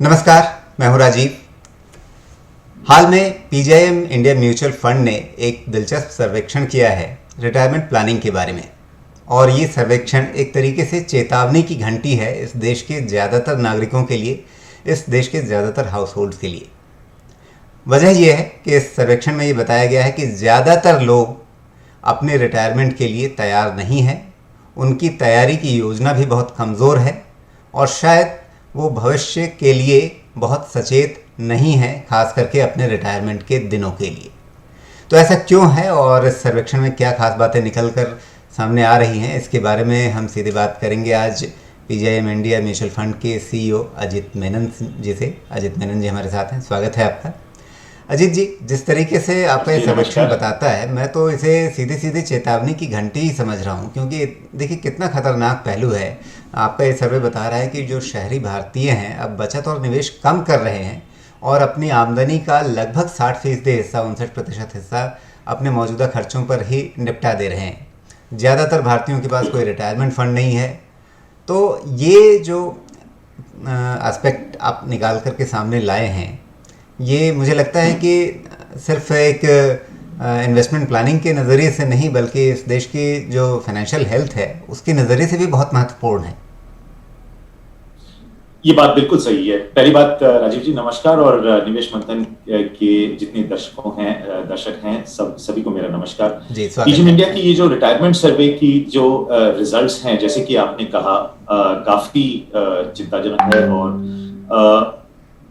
नमस्कार, मैं हूं राजीव। हाल में पीजीआईएम इंडिया म्यूचुअल फंड ने एक दिलचस्प सर्वेक्षण किया है रिटायरमेंट प्लानिंग के बारे में। और ये सर्वेक्षण एक तरीके से चेतावनी की घंटी है इस देश के ज़्यादातर नागरिकों के लिए, इस देश के ज़्यादातर हाउस होल्ड्स के लिए। वजह यह है कि इस सर्वेक्षण में ये बताया गया है कि ज़्यादातर लोग अपने रिटायरमेंट के लिए तैयार नहीं हैं, उनकी तैयारी की योजना भी बहुत कमज़ोर है और शायद वो भविष्य के लिए बहुत सचेत नहीं है, खास करके अपने रिटायरमेंट के दिनों के लिए। तो ऐसा क्यों है और इस सर्वेक्षण में क्या खास बातें निकल कर सामने आ रही हैं, इसके बारे में हम सीधे बात करेंगे आज पीजीआईएम इंडिया म्यूचुअल फंड के सीईओ अजित मेनन जी से। अजित मेनन जी हमारे साथ हैं, स्वागत है आपका। अजित जी, जिस तरीके से आपका ये सर्वेक्षण बताता है, मैं तो इसे सीधे सीधे चेतावनी की घंटी ही समझ रहा हूँ, क्योंकि देखिए कितना खतरनाक पहलू है। आपका ये सर्वे बता रहा है कि जो शहरी भारतीय हैं अब बचत और निवेश कम कर रहे हैं और अपनी आमदनी का लगभग 60% हिस्सा, 59% हिस्सा अपने मौजूदा खर्चों पर ही निपटा दे रहे हैं। ज़्यादातर भारतीयों के पास कोई रिटायरमेंट फंड नहीं है। तो ये जो एस्पेक्ट आप निकाल करके सामने लाए हैं, ये मुझे लगता है कि सिर्फ एक इन्वेस्टमेंट प्लानिंग के नज़रिए से नहीं, बल्कि इस देश की जो फाइनेंशियल हेल्थ है उसके नज़रिए से भी बहुत महत्वपूर्ण है। ये बात बिल्कुल सही है। पहली बात, राजीव जी नमस्कार, और निवेश मंथन के जितने दर्शक हैं सभी को मेरा नमस्कार। पीजीआईएम इंडिया की ये जो रिटायरमेंट सर्वे की जो रिजल्ट्स हैं, जैसे कि आपने कहा, काफी चिंताजनक है। और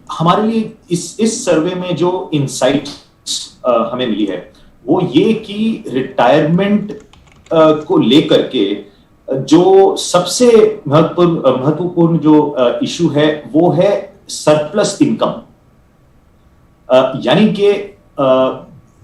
हमारे लिए इस सर्वे में जो इनसाइट्स हमें मिली है वो ये कि रिटायरमेंट को लेकर के जो सबसे महत्वपूर्ण जो इशू है वो है सरप्लस इनकम। यानी कि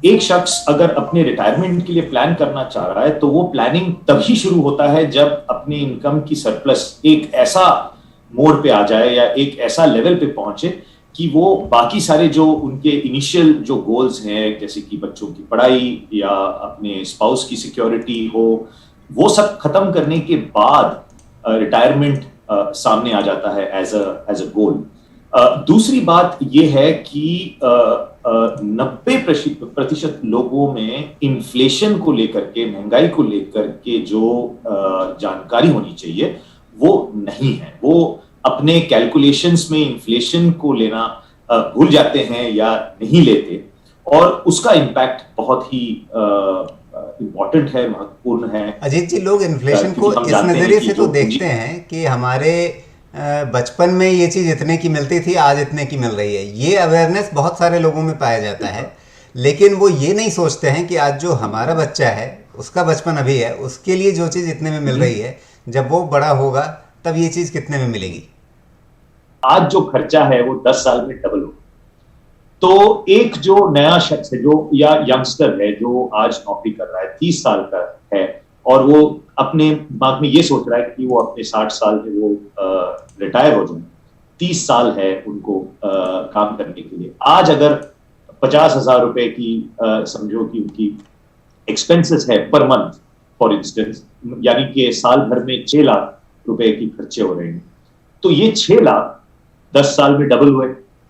एक शख्स अगर अपने रिटायरमेंट के लिए प्लान करना चाह रहा है तो वो प्लानिंग तभी शुरू होता है जब अपने इनकम की सरप्लस एक ऐसा मोड़ पे आ जाए या एक ऐसा लेवल पे पहुंचे कि वो बाकी सारे जो उनके इनिशियल जो गोल्स हैं, जैसे कि बच्चों की पढ़ाई या अपने स्पाउस की सिक्योरिटी हो, वो सब खत्म करने के बाद रिटायरमेंट सामने आ जाता है एज अ गोल। दूसरी बात ये है कि 90% लोगों में इन्फ्लेशन को लेकर के, महंगाई को लेकर के जो जानकारी होनी चाहिए वो नहीं है। वो अपने कैलकुलेशंस में इन्फ्लेशन को लेना भूल जाते हैं या नहीं लेते, और उसका इम्पैक्ट बहुत ही इम्पोर्टेंट है, महत्वपूर्ण है। अजीत जी, लोग इन्फ्लेशन को इस नज़रिए से तो देखते हैं कि हमारे बचपन में ये चीज़ इतने की मिलती थी, आज इतने की मिल रही है। ये अवेयरनेस बहुत सारे लोगों में पाया जाता है, लेकिन वो ये नहीं सोचते हैं कि आज जो हमारा बच्चा है, उसका बचपन अभी है, उसके लिए जो चीज़ इतने में मिल रही है, जब वो बड़ा होगा तब ये चीज़ कितने में मिलेगी। आज जो खर्चा है वो 10 साल में डबल होगा। तो एक जो नया शख्स है, जो या यंगस्टर है जो आज नौकरी कर रहा है, 30 साल का है, और वो अपने दिमाग में ये सोच रहा है कि वो अपने 60 साल में वो रिटायर हो जाए, 30 साल है उनको काम करने के लिए। आज अगर 50,000 रुपए की समझो कि उनकी एक्सपेंसेस है पर मंथ फॉर इंस्टेंस, यानी कि साल भर में 6 लाख रुपए की खर्चे हो रहे हैं, तो ये 6 लाख 10 साल में डबल हुए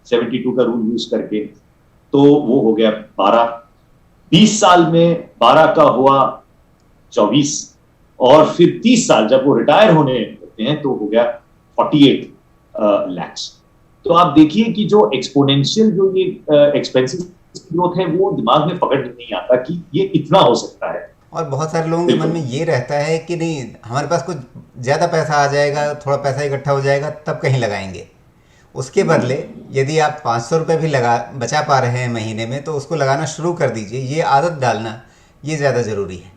72 का रूल यूज करके, तो वो हो गया 12। 20 साल में 12 का हुआ 24, और फिर 30 साल जब वो रिटायर होने होते हैं तो हो गया 48 लैक्स। तो आप देखिए कि जो एक्सपोनेंशियल जो ये एक्सपेंसेस ग्रोथ है वो दिमाग में पकड़ नहीं आता कि ये इतना हो सकता है। और बहुत सारे लोगों के मन में ये रहता है कि नहीं, हमारे पास कुछ ज़्यादा पैसा आ जाएगा, थोड़ा पैसा इकट्ठा हो जाएगा तब कहीं लगाएंगे। उसके बदले यदि आप 500 रुपये भी बचा पा रहे हैं महीने में, तो उसको लगाना शुरू कर दीजिए। ये आदत डालना ये ज़्यादा ज़रूरी है।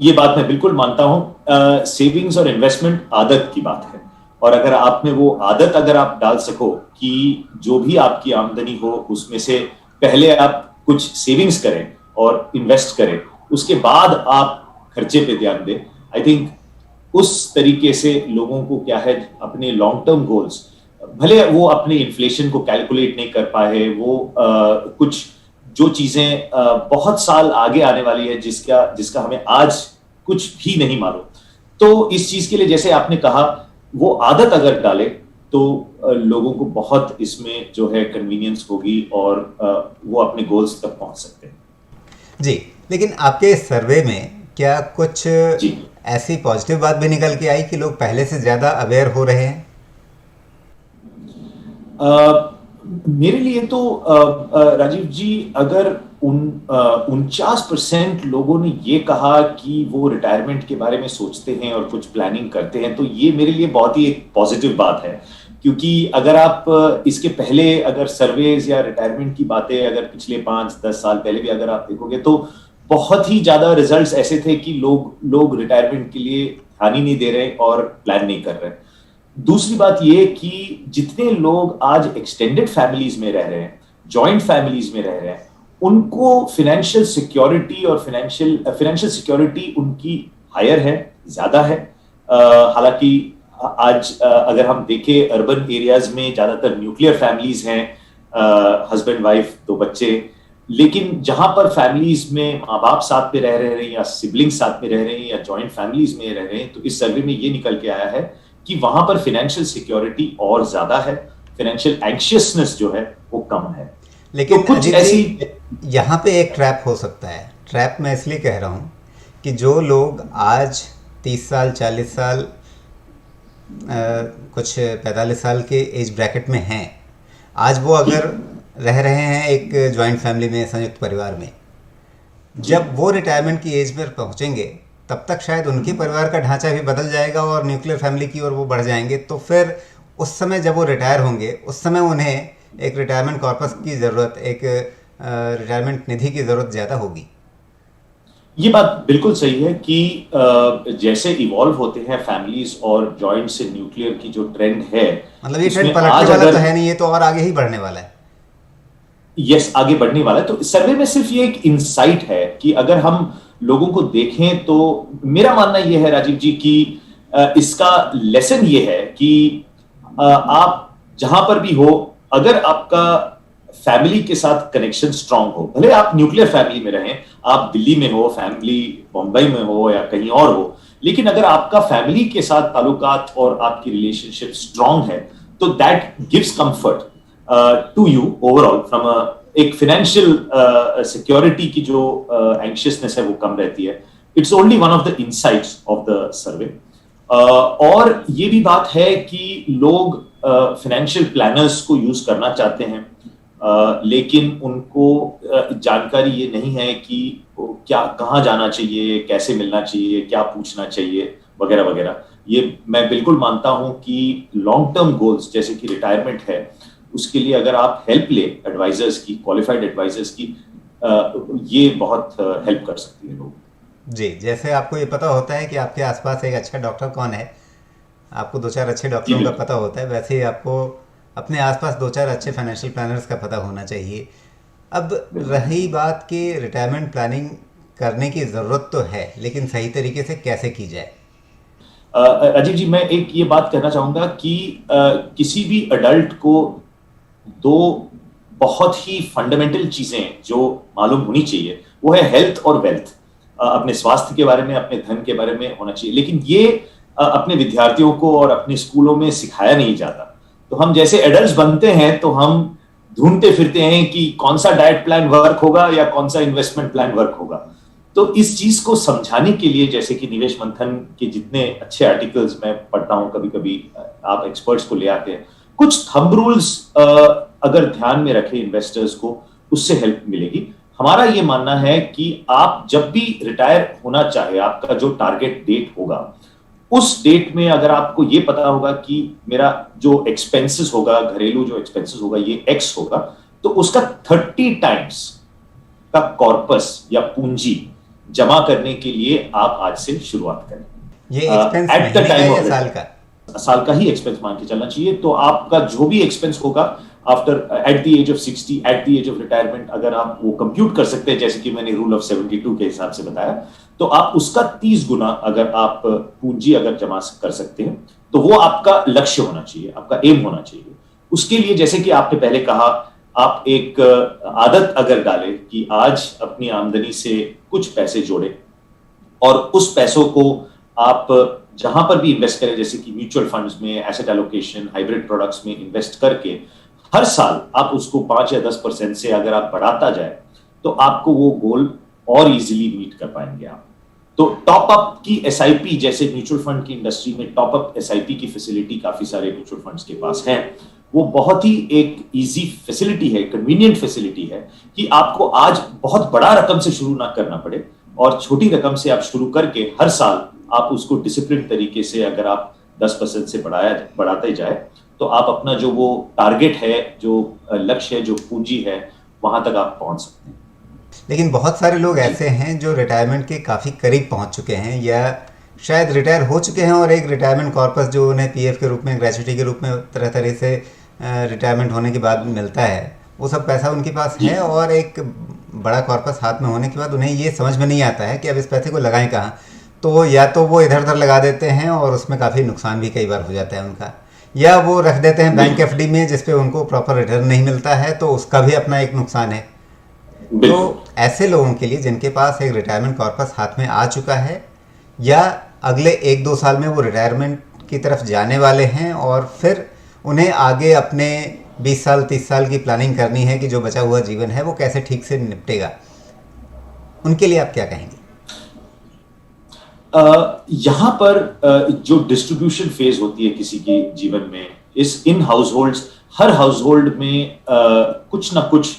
ये बात मैं बिल्कुल मानता हूँ। सेविंग्स और इन्वेस्टमेंट आदत की बात है, और अगर आप में वो आदत अगर आप डाल सको कि जो भी आपकी आमदनी हो उसमें से पहले आप कुछ सेविंग्स करें और इन्वेस्ट करें, उसके बाद आप खर्चे पे ध्यान दें, आई थिंक उस तरीके से लोगों को क्या है, अपने लॉन्ग टर्म गोल्स, भले वो अपने इन्फ्लेशन को कैलकुलेट नहीं कर पाए, वो कुछ जो चीजें बहुत साल आगे आने वाली है जिसका हमें आज कुछ भी नहीं मालूम, तो इस चीज के लिए जैसे आपने कहा वो आदत अगर डाले तो लोगों को बहुत इसमें जो है कन्वीनियंस होगी और वो अपने गोल्स तक पहुंच सकते हैं। जी, लेकिन आपके सर्वे में क्या कुछ जी। ऐसी पॉजिटिव बात भी निकल के आई कि लोग पहले से ज़्यादा अवेयर हो रहे हैं? मेरे लिए तो राजीव जी, अगर 49% लोगों ने ये कहा कि वो रिटायरमेंट के बारे में सोचते हैं और कुछ प्लानिंग करते हैं, तो ये मेरे लिए बहुत ही एक पॉजिटिव बात है। क्योंकि अगर आप इसके पहले अगर सर्वेज या रिटायरमेंट की बातें अगर पिछले 5-10 साल पहले भी अगर आप देखोगे, तो बहुत ही ज्यादा रिजल्ट्स ऐसे थे कि लोग रिटायरमेंट के लिए ध्यान ही नहीं दे रहे और प्लान नहीं कर रहे। दूसरी बात ये कि जितने लोग आज एक्सटेंडेड फैमिलीज में रह रहे हैं, जॉइंट फैमिलीज में रह रहे हैं, उनको फाइनेंशियल सिक्योरिटी और फाइनेंशियल सिक्योरिटी उनकी हायर है, ज्यादा है। हालांकि आज अगर हम देखें अर्बन एरियाज में ज्यादातर न्यूक्लियर फैमिलीज हैं, हस्बैंड वाइफ 2 बच्चे, लेकिन जहां पर फैमिलीज में माँ बाप साथ में रह रहे हैं या सिबलिंग्स साथ में रह रहे हैं या जॉइंट फैमिलीज में रह रहे हैं, तो इस सर्वे में ये निकल के आया है कि वहां पर फाइनेंशियल सिक्योरिटी और ज्यादा है, फाइनेंशियल एंग्शियसनेस जो है वो कम है। लेकिन तो कुछ ऐसी यहाँ पे एक ट्रैप हो सकता है। ट्रैप मैं इसलिए कह रहा हूँ कि जो लोग आज 30 साल 40 साल कुछ 45 साल के एज ब्रैकेट में हैं, आज वो अगर रह रहे हैं एक जॉइंट फैमिली में, संयुक्त परिवार में, जब वो रिटायरमेंट की एज पर पहुँचेंगे तब तक शायद उनके परिवार का ढांचा भी बदल जाएगा और न्यूक्लियर फैमिली की ओर वो बढ़ जाएंगे। तो फिर उस समय जब वो रिटायर होंगे, उस समय उन्हें एक रिटायरमेंट कॉर्पस की ज़रूरत, एक रिटायरमेंट निधि की ज़रूरत ज़्यादा होगी। ये बात बिल्कुल सही है कि जैसे इवॉल्व होते हैं फैमिलीज और जॉइंट से न्यूक्लियर की जो ट्रेंड है, मतलब ये ट्रेंड पलटने वाला तो है नहीं, ये तो और आगे ही बढ़ने वाला है। यस, आगे बढ़ने वाला है। तो सर्वे में सिर्फ ये एक इंसाइट है कि अगर हम लोगों को देखें, तो मेरा मानना यह है राजीव जी कि इसका लेसन ये है कि आप जहां पर भी हो, अगर आपका फैमिली के साथ कनेक्शन स्ट्रांग हो, भले आप न्यूक्लियर फैमिली में रहें, आप दिल्ली में हो, फैमिली बम्बई में हो या कहीं और हो, लेकिन अगर आपका फैमिली के साथ ताल्लुकात और आपकी रिलेशनशिप स्ट्रांग है, तो that gives comfort to you overall from एक फाइनेंशियल सिक्योरिटी की जो एंग्शियसनेस है वो कम रहती है। It's only one of the insights of the survey. और ये भी बात है कि लोग फाइनेंशियल प्लानर्स को यूज करना चाहते हैं, लेकिन उनको जानकारी ये नहीं है कि क्या, कहाँ जाना चाहिए, कैसे मिलना चाहिए, क्या पूछना चाहिए, वगैरह वगैरह। ये मैं बिल्कुल मानता हूं कि लॉन्ग टर्म गोल्स जैसे कि रिटायरमेंट है, उसके लिए अगर आप हेल्प ले एडवाइजर्स की, क्वालिफाइड एडवाइजर्स की, ये बहुत हेल्प कर सकती है लोग। जी, जैसे आपको ये पता होता है कि आपके आसपास एक अच्छा डॉक्टर कौन है, आपको 2-4 अच्छे डॉक्टरों का पता होता है, वैसे ही आपको अपने आसपास 2-4 अच्छे फाइनेंशियल प्लानर्स का पता होना चाहिए। अब रही बात कि रिटायरमेंट प्लानिंग करने की ज़रूरत तो है, लेकिन सही तरीके से कैसे की जाए? अजीत जी, मैं एक ये बात कहना चाहूंगा कि किसी भी अडल्ट को 2 बहुत ही फंडामेंटल चीजें जो मालूम होनी चाहिए, वो है हेल्थ और वेल्थ। अपने स्वास्थ्य के बारे में, अपने धन के बारे में होना चाहिए, लेकिन ये अपने विद्यार्थियों को और अपने स्कूलों में सिखाया नहीं जाता। तो हम जैसे एडल्ट्स बनते हैं तो हम ढूंढते फिरते हैं कि कौन सा डाइट प्लान वर्क होगा या कौन सा इन्वेस्टमेंट प्लान वर्क होगा। तो इस चीज को समझाने के लिए, जैसे कि निवेश मंथन के जितने अच्छे आर्टिकल्स मैं पढ़ता हूं, कभी कभी आप एक्सपर्ट्स को ले आते हैं, कुछ थंब रूल्स अगर ध्यान में रखें इन्वेस्टर्स को, उससे हेल्प मिलेगी। हमारा ये मानना है कि आप जब भी रिटायर होना चाहे, आपका जो टारगेट डेट होगा, उस डेट में अगर आपको ये पता होगा कि मेरा जो एक्सपेंसेस होगा, घरेलू जो एक्सपेंसेस होगा, ये एक्स होगा, तो उसका 30 टाइम्स का कॉर्पस या पूंजी जमा करने के लिए आप आज से शुरुआत करें। ये एक्सपेंस महीने का या साल का? साल का ही एक्सपेंस मान के चलना चाहिए। तो आपका जो भी एक्सपेंस होगा after at the age of 60, at the age of retirement, अगर आप वो कंप्यूट कर सकते हैं, जैसे कि मैंने रूल ऑफ 72 के हिसाब से बताया, तो आप उसका 30 गुना अगर आप पूंजी अगर जमा कर सकते हैं, तो वो आपका लक्ष्य होना चाहिए, आपका एम होना चाहिए। उसके लिए जैसे कि आपने पहले कहा, आप एक आदत अगर डालें कि आज अपनी आमदनी से कुछ पैसे जोड़े और उस पैसों को आप जहां पर भी इन्वेस्ट करें, जैसे कि म्यूचुअल फंड्स में, एसेट एलोकेशन, हाइब्रिड प्रोडक्ट्स में इन्वेस्ट करके हर साल आप उसको 5 या 10% से अगर आप बढ़ाता जाए तो आपको वो गोल और इजीली मीट कर पाएंगे आप। तो टॉप अप की एसआईपी, जैसे म्यूचुअल फंड की इंडस्ट्री में टॉप अप एसआईपी की फैसिलिटी काफी सारे म्यूचुअल फंड्स के पास है, वो बहुत ही एक इजी फैसिलिटी है, कन्वीनियंट फैसिलिटी है कि आपको आज बहुत बड़ा रकम से शुरू ना करना पड़े और छोटी रकम से आप शुरू करके हर साल आप उसको डिसिप्लिन तरीके से अगर आप 10% से बढ़ाते जाए तो आप अपना जो वो टारगेट है, जो लक्ष्य है, जो पूंजी है, वहां तक आप पहुंच सकते हैं। लेकिन बहुत सारे लोग ऐसे हैं जो रिटायरमेंट के काफ़ी करीब पहुंच चुके हैं या शायद रिटायर हो चुके हैं और एक रिटायरमेंट कॉर्पस जो उन्हें पीएफ के रूप में, ग्रेच्युटी के रूप में तरह तरह से रिटायरमेंट होने के बाद मिलता है, वो सब पैसा उनके पास है और एक बड़ा कॉर्पस हाथ में होने के बाद उन्हें ये समझ में नहीं आता है कि अब इस पैसे को लगाएं कहाँ। तो या तो वो इधर उधर लगा देते हैं और उसमें काफ़ी नुकसान भी कई बार हो जाता है उनका, या वो रख देते हैं बैंक एफडी में जिस पे उनको प्रॉपर रिटर्न नहीं मिलता है, तो उसका भी अपना एक नुकसान है। तो ऐसे लोगों के लिए जिनके पास एक रिटायरमेंट कॉर्पस हाथ में आ चुका है या अगले 1-2 साल में वो रिटायरमेंट की तरफ जाने वाले हैं और फिर उन्हें आगे अपने 20 साल 30 साल की प्लानिंग करनी है कि जो बचा हुआ जीवन है वो कैसे ठीक से निपटेगा, उनके लिए आप क्या कहेंगे? यहां पर जो डिस्ट्रीब्यूशन फेज होती है किसी के जीवन में, इन हाउसहोल्ड्स, हर हाउसहोल्ड में कुछ ना कुछ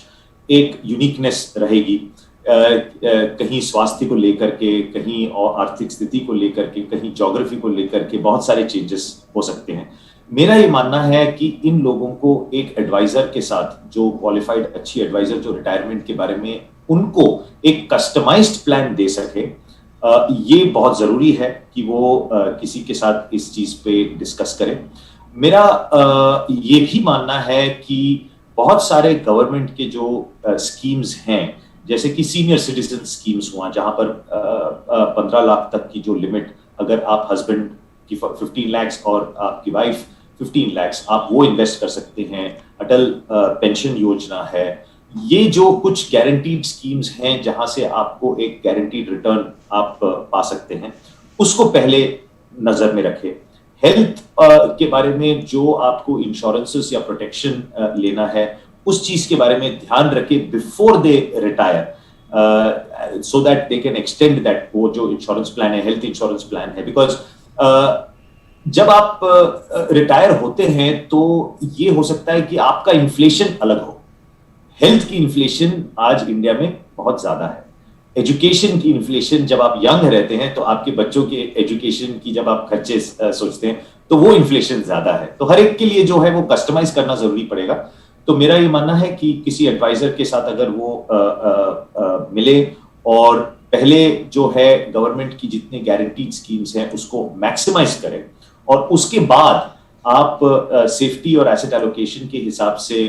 एक यूनिकनेस रहेगी, कहीं स्वास्थ्य को लेकर के, कहीं और आर्थिक स्थिति को लेकर के, कहीं ज्योग्राफी को लेकर के बहुत सारे चेंजेस हो सकते हैं। मेरा ये मानना है कि इन लोगों को एक एडवाइजर के साथ, जो क्वालिफाइड अच्छी एडवाइजर जो रिटायरमेंट के बारे में उनको एक कस्टमाइज्ड प्लान दे सके, ये बहुत जरूरी है कि वो किसी के साथ इस चीज पे डिस्कस करें। मेरा ये भी मानना है कि बहुत सारे गवर्नमेंट के जो स्कीम्स हैं, जैसे कि सीनियर सिटीजन स्कीम्स हुआ, जहां पर 15 लाख तक की जो लिमिट, अगर आप हस्बैंड की 15 लाख और आपकी वाइफ 15 लाख, आप वो इन्वेस्ट कर सकते हैं। अटल पेंशन योजना है। ये जो कुछ गारंटीड स्कीम्स हैं जहां से आपको एक गारंटीड रिटर्न आप पा सकते हैं, उसको पहले नजर में रखें। हेल्थ के बारे में जो आपको इंश्योरेंसेस या प्रोटेक्शन लेना है, उस चीज के बारे में ध्यान रखें before they retire, so that they can extend that, वो जो इंश्योरेंस प्लान है, हेल्थ इंश्योरेंस प्लान है। बिकॉज जब आप रिटायर होते हैं तो ये हो सकता है कि आपका इन्फ्लेशन अलग हो। हेल्थ की इन्फ्लेशन आज इंडिया में बहुत ज्यादा है। एजुकेशन की इन्फ्लेशन, जब आप यंग रहते हैं तो आपके बच्चों के एजुकेशन की जब आप खर्चे सोचते हैं तो वो इन्फ्लेशन ज्यादा है। तो हर एक के लिए जो है वो कस्टमाइज करना जरूरी पड़ेगा। तो मेरा ये मानना है कि किसी एडवाइजर के साथ अगर वो मिले और पहले जो है गवर्नमेंट की जितनी गारंटीड स्कीम्स हैं उसको मैक्सिमाइज करें, और उसके बाद आप सेफ्टी और एसेट एलोकेशन के हिसाब से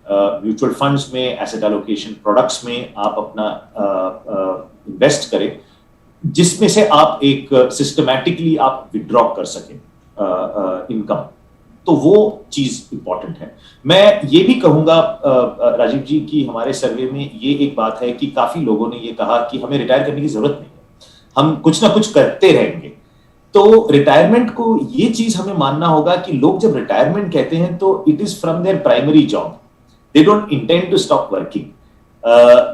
म्यूचुअल फंड्स में, एसेट एलोकेशन प्रोडक्ट्स में आप अपना इन्वेस्ट करें, जिसमें से आप एक सिस्टमैटिकली आप विड्रॉ कर सकें इनकम। तो वो चीज इंपॉर्टेंट है। मैं ये भी कहूंगा राजीव जी की हमारे सर्वे में ये एक बात है कि काफी लोगों ने ये कहा कि हमें रिटायर करने की जरूरत नहीं है, हम कुछ ना कुछ करते रहेंगे। तो रिटायरमेंट को ये चीज हमें मानना होगा कि लोग जब रिटायरमेंट कहते हैं तो it is from their primary job, they don't intend to stop working.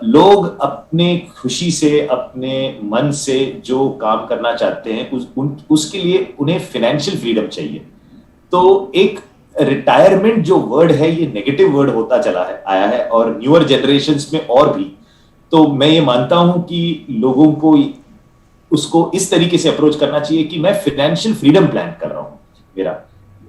लोग अपने खुशी से, अपने मन से जो काम करना चाहते हैं उसके लिए उन्हें फाइनेंशियल फ्रीडम चाहिए। तो एक रिटायरमेंट जो वर्ड है ये नेगेटिव वर्ड होता चला है, आया है, और न्यूअर जनरेशन्स में और भी। तो मैं ये मानता हूं कि लोगों को उसको इस तरीके से अप्रोच करना चाहिए कि मैं फाइनेंशियल फ्रीडम प्लान कर रहा हूं मेरा,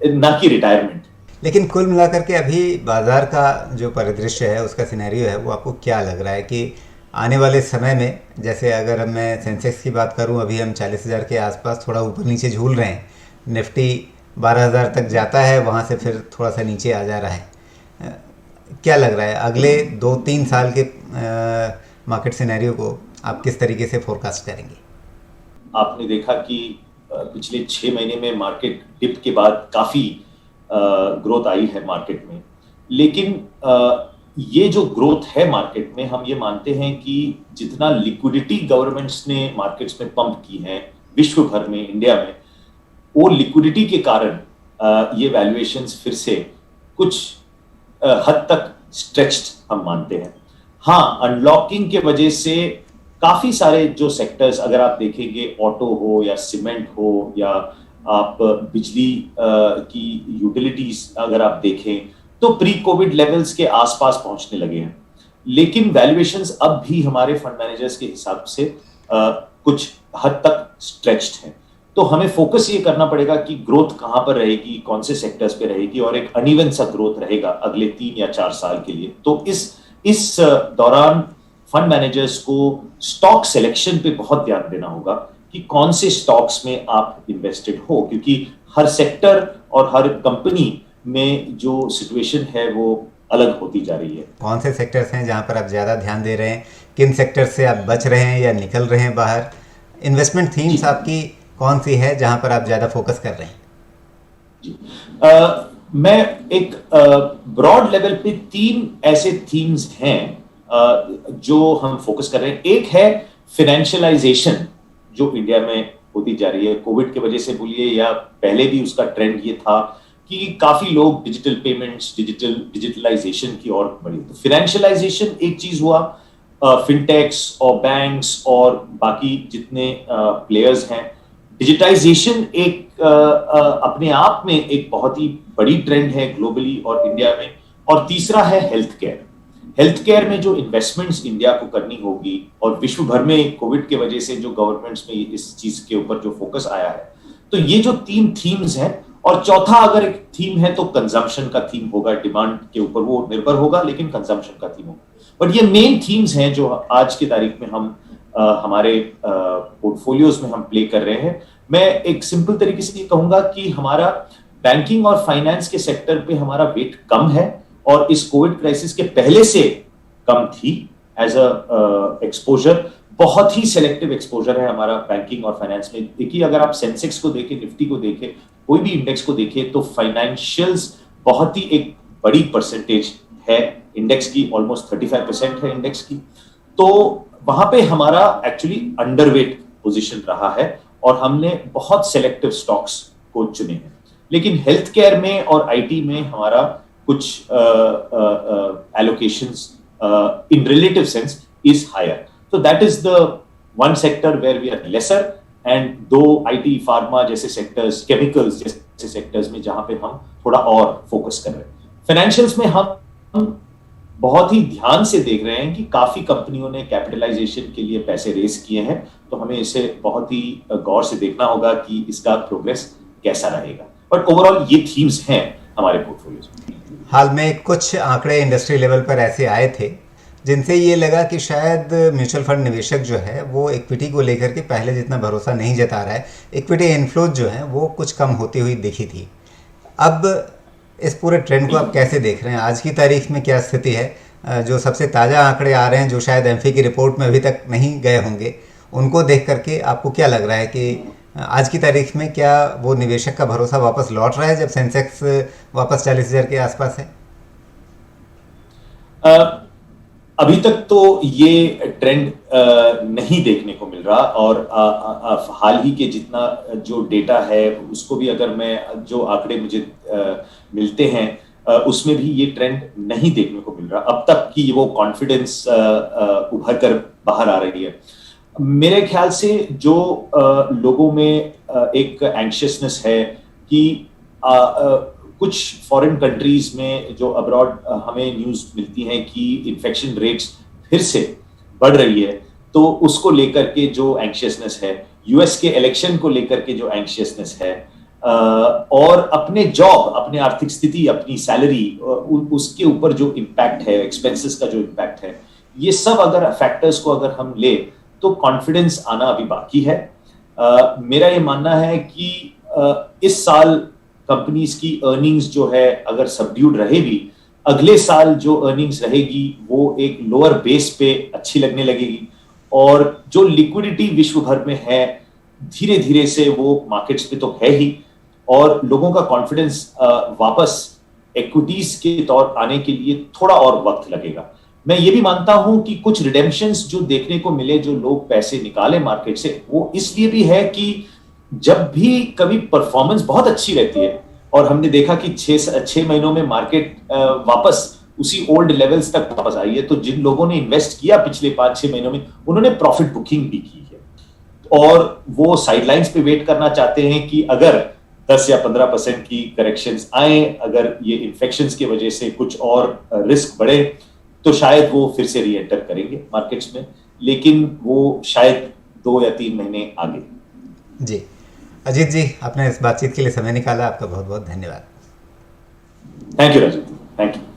ना कि रिटायरमेंट। लेकिन कुल मिलाकर के अभी बाजार का जो परिदृश्य है, उसका सिनेरियो है, वो आपको क्या लग रहा है कि आने वाले समय में, जैसे अगर मैं सेंसेक्स की बात करूं, अभी हम 40,000 के आसपास थोड़ा ऊपर नीचे झूल रहे हैं, निफ्टी 12,000 तक जाता है, वहां से फिर थोड़ा सा नीचे आ जा रहा है, क्या लग रहा है अगले 2-3 साल के मार्केट सिनेरियो को आप किस तरीके से फोरकास्ट करेंगे? आपने देखा कि पिछले 6 महीने में मार्केट डिप के बाद काफी ग्रोथ आई है मार्केट में, लेकिन ये जो ग्रोथ है मार्केट में, हम ये मानते हैं कि जितना लिक्विडिटी गवर्नमेंट्स ने मार्केट्स में पंप की है विश्व भर में, इंडिया में, वो लिक्विडिटी के कारण ये वैल्यूएशंस फिर से कुछ हद तक स्ट्रेच्ड हम मानते हैं। हाँ, अनलॉकिंग के वजह से काफी सारे जो सेक्टर्स अगर आप देखेंगे, ऑटो हो या सीमेंट हो या आप बिजली की यूटिलिटीज अगर आप देखें, तो प्री कोविड लेवल्स के आसपास पहुंचने लगे हैं। लेकिन वैल्यूएशंस अब भी हमारे फंड मैनेजर्स के हिसाब से कुछ हद तक स्ट्रेच्ड हैं। तो हमें फोकस ये करना पड़ेगा कि ग्रोथ कहां पर रहेगी, कौन से सेक्टर्स पे रहेगी, और एक अनइवन सा ग्रोथ रहेगा अगले 3 या 4 साल के लिए। तो इस दौरान फंड मैनेजर्स को स्टॉक सिलेक्शन पे बहुत ध्यान देना होगा कि कौन से स्टॉक्स में आप इन्वेस्टेड हो, क्योंकि हर सेक्टर और हर कंपनी में जो सिचुएशन है वो अलग होती जा रही है। कौन से सेक्टर्स हैं जहां पर आप ज़्यादा ध्यान दे रहे हैं, किन सेक्टर से आप बच रहे हैं या निकल रहे हैं बाहर? इन्वेस्टमेंट थीम्स आपकी कौन सी है जहां पर आप ज़्यादा फोकस कर रहे हैं? जी, मैं एक ब्रॉड लेवल पे 3 ऐसे थीम्स हैं जो हम फोकस कर रहे हैं। एक है फाइनेंशियलाइजेशन, जो इंडिया में होती जा रही है कोविड की वजह से, बोलिए या पहले भी उसका ट्रेंड ये था कि काफी लोग डिजिटल पेमेंट्स, डिजिटलाइजेशन की ओर बढ़े। तो फाइनेंशियलाइजेशन एक चीज हुआ, फिनटेक्स और बैंक्स और बाकी जितने प्लेयर्स हैं। डिजिटाइजेशन एक अपने आप में एक बहुत ही बड़ी ट्रेंड है ग्लोबली और इंडिया में। और तीसरा है हेल्थ केयर। हेल्थ केयर में जो इन्वेस्टमेंट्स इंडिया को करनी होगी, और विश्व भर में कोविड के वजह से जो गवर्नमेंट्स में इस चीज के ऊपर जो फोकस आया है, तो ये जो 3 थीम्स हैं। और चौथा अगर एक थीम है तो कंजम्पशन का थीम होगा, डिमांड के ऊपर वो निर्भर होगा, लेकिन कंजम्पशन का थीम होगा। बट ये मेन थीम्स हैं जो आज की तारीख में हम हमारे पोर्टफोलियोज में हम प्ले कर रहे हैं। मैं एक सिंपल तरीके से ये कहूंगा कि हमारा बैंकिंग और फाइनेंस के सेक्टर पे हमारा वेट कम है, और इस कोविड क्राइसिस के पहले से कम थी एज अ एक्सपोजर। बहुत ही सिलेक्टिव एक्सपोजर है हमारा बैंकिंग और फाइनेंस में। देखिए, अगर आप सेंसेक्स को देखें, निफ्टी को देखें, कोई भी इंडेक्स को देखें, तो फाइनेंशियल्स बहुत ही एक बड़ी परसेंटेज है इंडेक्स की, ऑलमोस्ट 35% है इंडेक्स की। तो वहां पे हमारा एक्चुअली अंडरवेट पोजीशन रहा है और हमने बहुत सिलेक्टिव स्टॉक्स को चुने हैं। लेकिन हेल्थ केयर में और आईटी में हमारा कुछ allocations in relative sense is higher. So that is the one sector where we are lesser, and दो IT, फार्मा जैसे सेक्टर्स, केमिकल्स जैसे सेक्टर्स में जहां पे हम थोड़ा और फोकस कर रहे हैं। फाइनेंशियल्स में हम बहुत ही ध्यान से देख रहे हैं कि काफी कंपनियों ने कैपिटलाइजेशन के लिए पैसे रेस किए हैं, तो हमें इसे बहुत ही गौर से देखना होगा कि इसका प्रोग्रेस कैसा रहेगा। बट ओवरऑल ये थीम्स हैं हमारे पोर्टफोलियोज में। हाल में कुछ आंकड़े इंडस्ट्री लेवल पर ऐसे आए थे जिनसे ये लगा कि शायद म्यूचुअल फंड निवेशक जो है वो इक्विटी को लेकर के पहले जितना भरोसा नहीं जता रहा है। इक्विटी इनफ्लोज जो है वो कुछ कम होती हुई दिखी थी। अब इस पूरे ट्रेंड को आप कैसे देख रहे हैं? आज की तारीख में क्या स्थिति है? जो सबसे ताज़ा आंकड़े आ रहे हैं, जो शायद एमफी की रिपोर्ट में अभी तक नहीं गए होंगे, उनको देख करके आपको क्या लग रहा है कि आज की तारीख में क्या वो निवेशक का भरोसा वापस लौट रहा है जब सेंसेक्स वापस 40,000 के आसपास है? अभी तक तो ये ट्रेंड नहीं देखने को मिल रहा, और हाल ही के जितना जो डेटा है उसको भी अगर मैं जो आंकड़े मुझे मिलते हैं उसमें भी ये ट्रेंड नहीं देखने को मिल रहा अब तक कि वो कॉन्फिडेंस उभर कर बाहर आ रही है। मेरे ख्याल से जो लोगों में एक एंग्शियसनेस है कि कुछ फॉरेन कंट्रीज में जो अब्रॉड हमें न्यूज मिलती है कि इन्फेक्शन रेट्स फिर से बढ़ रही है, तो उसको लेकर के जो एंग्शियसनेस है, यूएस के इलेक्शन को लेकर के जो एंग्शियसनेस है, और अपने जॉब, अपने आर्थिक स्थिति, अपनी सैलरी, उसके ऊपर जो इम्पैक्ट है, एक्सपेंसेस का जो इम्पैक्ट है, ये सब अगर फैक्टर्स को अगर हम ले तो कॉन्फिडेंस आना अभी बाकी है। मेरा ये मानना है कि इस साल कंपनीज की अर्निंग्स जो है अगर सबड्यूड रहेगी, अगले साल जो अर्निंग्स रहेगी वो एक लोअर बेस पे अच्छी लगने लगेगी, और जो लिक्विडिटी विश्व भर में है धीरे धीरे से वो मार्केट्स पे तो है ही, और लोगों का कॉन्फिडेंस वापस इक्विटीज के तौर आने के लिए थोड़ा और वक्त लगेगा। मैं ये भी मानता हूं कि कुछ रिडेम्पशंस जो देखने को मिले, जो लोग पैसे निकाले मार्केट से, वो इसलिए भी है कि जब भी कभी परफॉर्मेंस बहुत अच्छी रहती है और हमने देखा कि 6 महीनों में मार्केट वापस उसी ओल्ड लेवल्स तक वापस आई है, तो जिन लोगों ने इन्वेस्ट किया पिछले 5-6 महीनों में, उन्होंने प्रॉफिट बुकिंग भी की है और वो साइडलाइंस पे वेट करना चाहते हैं कि अगर 10 या 15% की करेक्शंस आए, अगर ये इन्फेक्शंस की वजह से कुछ और रिस्क बढ़े, तो शायद वो फिर से री एंटर करेंगे मार्केट्स में, लेकिन वो शायद 2 या 3 महीने आगे। जी, अजीत जी, आपने इस बातचीत के लिए समय निकाला, आपका बहुत बहुत धन्यवाद। Thank you Rajiv, thank you.